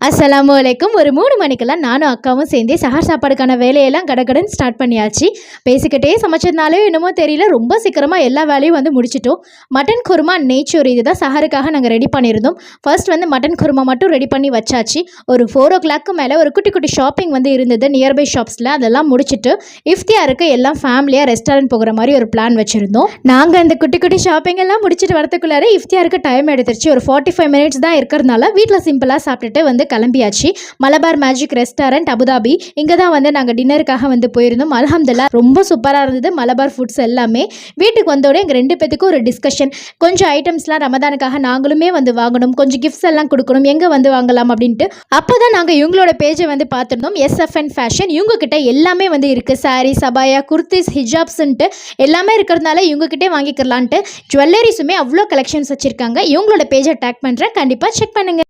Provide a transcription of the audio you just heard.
அஸ்ஸலாமு அலைக்கும். ஒரு 3 மணிக்கெல்லாம் நானும் அக்காவும் சேர்ந்து சஹர் சாப்பாடுக்கான வேலையெல்லாம் கடகடன்னு ஸ்டார்ட் பண்ணியாச்சு. பேசிக்கிட்டே சமைச்சதுனாலே என்னமோ தெரியல, ரொம்ப சீக்கிரமாக எல்லா வேலையும் வந்து முடிச்சிட்டோம். மட்டன் குருமா நெய்ச்சோறு இதுதான் சஹருக்காக நாங்கள் ரெடி பண்ணியிருந்தோம். ஃபர்ஸ்ட் வந்து மட்டன் குருமா மட்டும் ரெடி பண்ணி வச்சாச்சு. ஒரு 4 o'clock மேலே ஒரு குட்டி குட்டி ஷாப்பிங் வந்து இருந்தது நியர்பை ஷாப்ஸில். அதெல்லாம் முடிச்சுட்டு இஃப்தியாருக்கு எல்லாம் ஃபேமிலியாக ரெஸ்டாரண்ட் போகிற மாதிரி ஒரு பிளான் வச்சுருந்தோம். நாங்கள் அந்த குட்டி குட்டி ஷாப்பிங் எல்லாம் முடிச்சுட்டு வரதுக்குள்ளாரே இஃப்தியாருக்கு டைம் எடுத்துருச்சு. ஒரு 45 minutes தான் இருக்கிறதுனால வீட்டில் சிம்பிளாக சாப்பிட்டுட்டு வந்து கிளம்பியாச்சு. மலபார் மேஜிக் ரெஸ்டாரண்ட் அபுதாபி, இங்கே தான் வந்து நாங்கள் டின்னருக்காக வந்து போயிருந்தோம். அல்ஹம்துலில்லாஹ் ரொம்ப சூப்பராக இருந்தது மலபார் ஃபுட்ஸ் எல்லாமே. வீட்டுக்கு வந்தோடனே எங்கள் 2 பேத்துக்கும் ஒரு டிஸ்கஷன். கொஞ்சம் ஐட்டம்ஸ்லாம் ரமதானுக்காக நாங்களுமே வந்து வாங்கணும், கொஞ்சம் கிஃப்ட்ஸ் எல்லாம் கொடுக்கணும், எங்கே வந்து வாங்கலாம் அப்படின்ட்டு. அப்போ தான் நாங்கள் இவங்களோட பேஜை வந்து பார்த்துருந்தோம். SFN ஃபேஷன், இவங்கக்கிட்ட எல்லாமே வந்து இருக்குது. சாரீ, சபாயா, குர்த்திஸ், ஹிஜாப்ஸ்ன்ட்டு எல்லாமே இருக்கிறதுனால இவங்ககிட்டே வாங்கிக்கலான்ட்டு. ஜுவல்லரிஸுமே அவ்வளோ கலெக்ஷன்ஸ் வச்சுருக்காங்க. இவங்களோட பேஜை டேக் பண்ணுறேன், கண்டிப்பாக செக் பண்ணுங்கள்.